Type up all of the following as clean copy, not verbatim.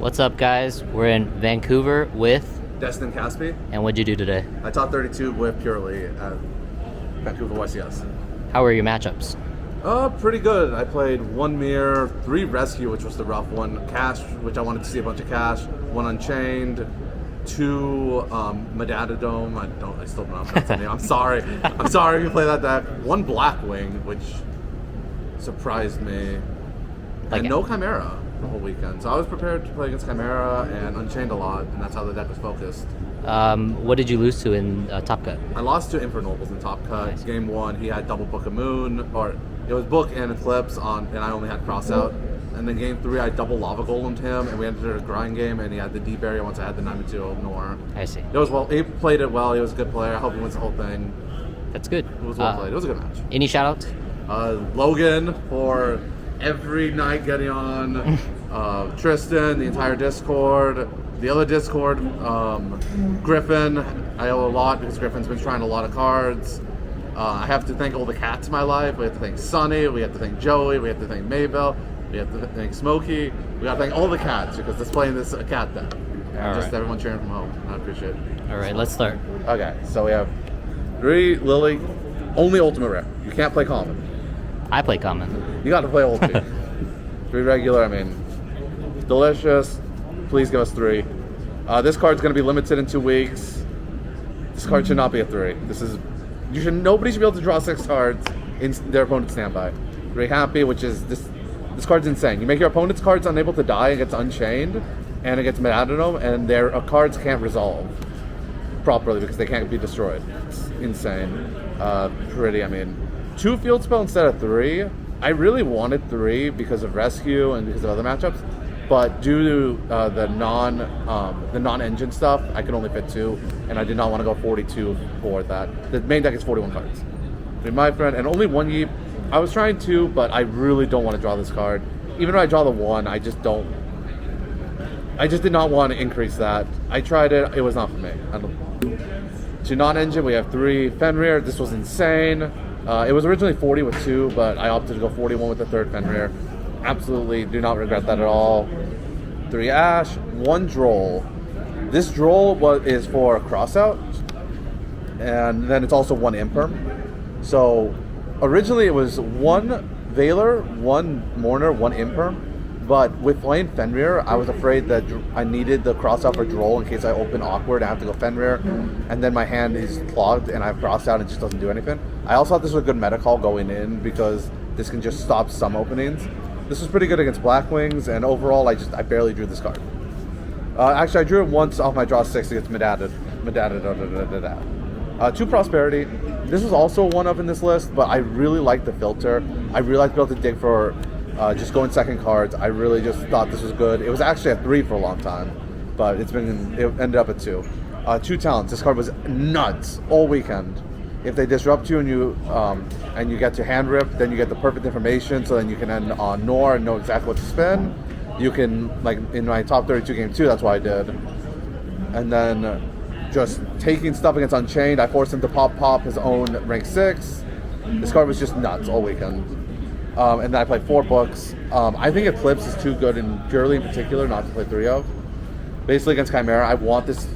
What's up, guys? We're in Vancouver with... Destin, Kaspi. And what'd you do today? I top 32 with Purrely at Vancouver YCS. How were your matchups? Pretty good. I played one mirror, 3 rescue, which was the rough one, cash, which I wanted to see a bunch of cash, 1 unchained, 2 Medadadome. I still don't know if that's the name. I'm sorry. I'm sorry if you play that deck. 1 Blackwing, which surprised me. And no Chimera the whole weekend. So I was prepared to play against Chimera and Unchained a lot, and that's how the deck was focused. What did you lose to in Top Cut? I lost to Infernobles in Top Cut. Nice. Game 1, he had double Book of Moon, or it was Book and Eclipse on, and I only had Cross Out. And then Game 3, I double Lava Golemed him, and we entered a grind game, and he had the D barrier once I had the 9-2 Nor. I see. It was well. He played it well. He was a good player. I hope he wins the whole thing. That's good. It was well played. It was a good match. Any shout-outs? Logan for every night getting on. Tristan, the entire Discord, the other Discord, Griffin. I owe a lot because Griffin's been trying a lot of cards. I have to thank all the cats in my life. We have to thank Sunny. We have to thank Joey. We have to thank Maybell. We have to thank Smokey. We got to thank all the cats because they're playing this cat deck. Just everyone cheering from home. I appreciate it. All right, let's start. Okay, so we have 3 Lily, only ultimate rare. You can't play common. I play common. You got to play ulti. 3 regular. I mean, delicious. Please give us 3. This card's going to be limited in 2 weeks. This card should not be a 3. Nobody should be able to draw 6 cards in their opponent's standby. Very happy, which is this card's insane. You make your opponent's cards unable to die, it gets Unchained, and it gets Medadadome, and their cards can't resolve properly because they can't be destroyed. It's insane. Pretty, I mean, 2 field spell instead of 3. I really wanted 3 because of rescue and because of other matchups, but due to the non-engine stuff, I could only fit 2, and I did not want to go 42 for that. The main deck is 41 cards. My friend, and only 1 Yeep. I was trying to, but I really don't want to draw this card. Even though I draw the 1, I just did not want to increase that. I tried it, it was not for me. To non-engine, we have 3 Fenrir. This was insane. It was originally 40 with 2, but I opted to go 41 with the 3rd Fenrir. Absolutely do not regret that at all. 3 Ash, 1 Droll. This Droll is for Crossout, and then it's also 1 Imperm. So originally it was 1 Veiler, 1 Mourner, 1 Imperm, but with playing Fenrir, I was afraid that I needed the Crossout for Droll in case I open awkward, I have to go Fenrir, and then my hand is clogged and I have Crossout and it just doesn't do anything. I also thought this was a good meta call going in because this can just stop some openings. This was pretty good against Blackwings, and overall I barely drew this card. Actually, I drew it once off my draw 6 against Medadadome. 2 Prosperity. This was also one up in this list, but I really like the filter. I really like to be able to dig for just going second cards. I really just thought this was good. It was actually at 3 for a long time, but it ended up at 2. 2 Talents. This card was nuts all weekend. If they disrupt you and you get to hand rip, then you get the perfect information, so then you can end on Nor and know exactly what to spin. You can, like in my top 32 game 2, that's what I did. And then just taking stuff against Unchained, I forced him to pop his own rank 6. This card was just nuts all weekend. And then I played 4 books. I think Eclipse is too good, and Purrely in particular, not to play 3 of. Basically against Chimera, I want this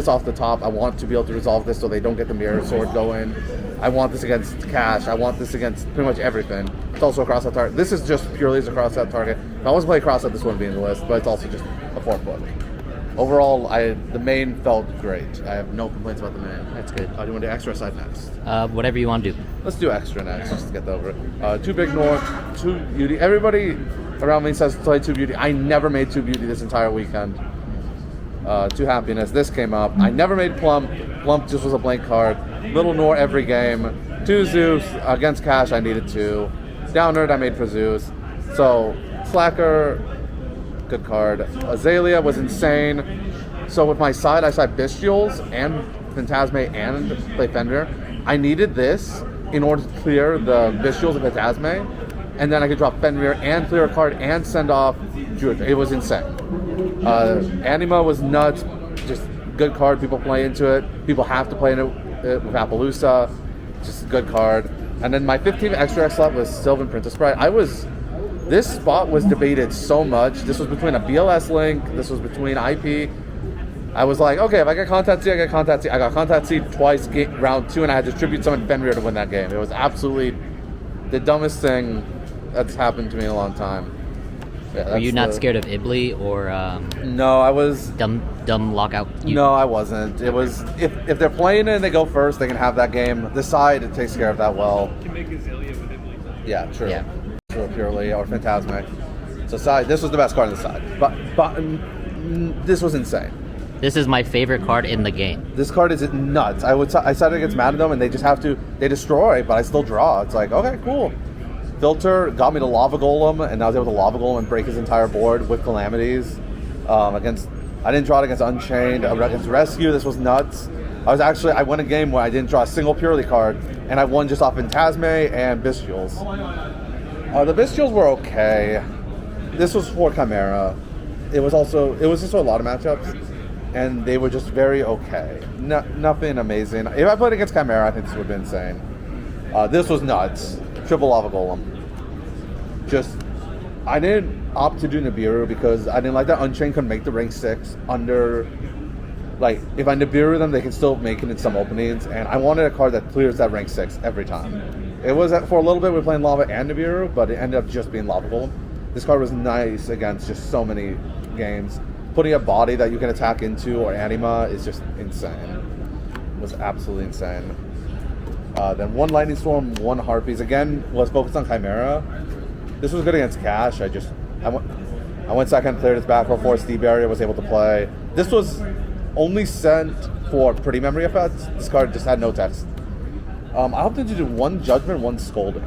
off the top. I want to be able to resolve this so they don't get the Mirror Sword going. I want this against Cash. I want this against pretty much everything. It's also a cross-out target. This is just purely as a cross-out target. If I wasn't playing cross-out, this wouldn't be in the list, but it's also just a 4th book. Overall, the main felt great. I have no complaints about the main. That's good. Do you want to do extra side next? Whatever you want to do. Let's do extra next, just to get that over it. 2 Big North, 2 Beauty. Everybody around me says play 2 Beauty. I never made 2 Beauty this entire weekend. 2 Happiness. This came up. I never made Plump. Plump just was a blank card. Little Nor every game. 2 Zeus. Against Cash, I needed 2. Down Nerd, I made for Zeus. So, Slacker, good card. Azalea was insane. So with my side, I side Bestials and Phantasme and play Fenrir. I needed this in order to clear the Bestials and Phantasme, and then I could drop Fenrir and clear a card and send off Druid. It was insane. Anima was nuts. Just good card. People play into it. People have to play in it with Appaloosa. Just a good card. And then my 15 extra X slot was Sylvan Princess Bride. I was This spot was debated so much. This was between a BLS link. This was between IP. I was like, okay, if I get Contact C, I get Contact C. I got Contact C twice round 2, and I had to tribute summon Fenrir to win that game. It was absolutely the dumbest thing that's happened to me in a long time. Yeah, Were you not scared of Ibli or No, I was... dumb lockout? No, I wasn't. It was... If they're playing it and they go first, they can have that game. The side, it takes care of that well. You can make Azalea with Ibli. Yeah, true. Yeah. True, Purrely or Phantasmic. So side, this was the best card on the side. But this was insane. This is my favorite card in the game. This card is nuts. I said against Madadome, and they just have to... They destroy, but I still draw. It's like, okay, cool. Filter got me to Lava Golem, and I was able to Lava Golem and break his entire board with Calamities. I didn't draw it against Unchained. Against Rescue, this was nuts. I won a game where I didn't draw a single Purrely card, and I won just off Phantasme and Bestials. The Bestials were okay. This was for Chimera. It was just a lot of matchups, and they were just very okay. Nothing amazing. If I played against Chimera, I think this would have been insane. This was nuts. Triple Lava Golem. I didn't opt to do Nibiru because I didn't like that Unchained could make the rank 6 under... Like, if I Nibiru them, they can still make it in some openings, and I wanted a card that clears that rank 6 every time. It was, for a little bit, we were playing Lava and Nibiru, but it ended up just being Lava Golem. This card was nice against just so many games. Putting a body that you can attack into or Anima is just insane. It was absolutely insane. Then 1 Lightning Storm, 1 Harpies. Again, was focused on Chimera. This was good against Cash. I went second, cleared its back row, forced D barrier, was able to play. This was only sent for pretty memory effects. This card just had no text. I opted to do 1 Judgment, 1 Scolding.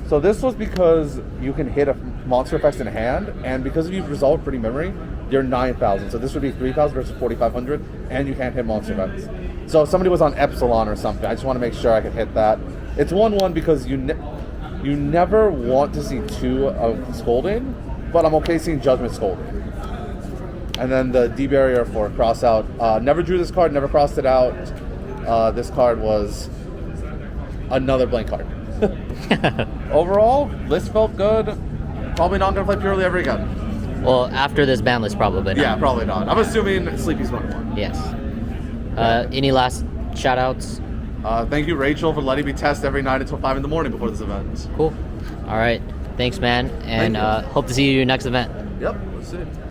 So this was because you can hit a monster effects in hand, and because you've resolved pretty memory, you're 9,000. So this would be 3,000 versus 4,500, and you can't hit monster effects. So if somebody was on Epsilon or something, I just want to make sure I could hit that. It's 1/1 because you never want to see 2 of Scolding, but I'm okay seeing Judgment Scolding. And then the D barrier for cross out. Never drew this card, never crossed it out. This card was another blank card. Overall, list felt good. Probably not going to play Purrely ever again. Well, after this ban list, probably not. Yeah, probably not. I'm assuming Sleepy's 1/1. Yes. Any last shout-outs? Thank you, Rachel, for letting me test every night until 5 in the morning before this event. Cool. All right. Thanks, man. And Thank you. hope to see you at your next event. Yep, let's see.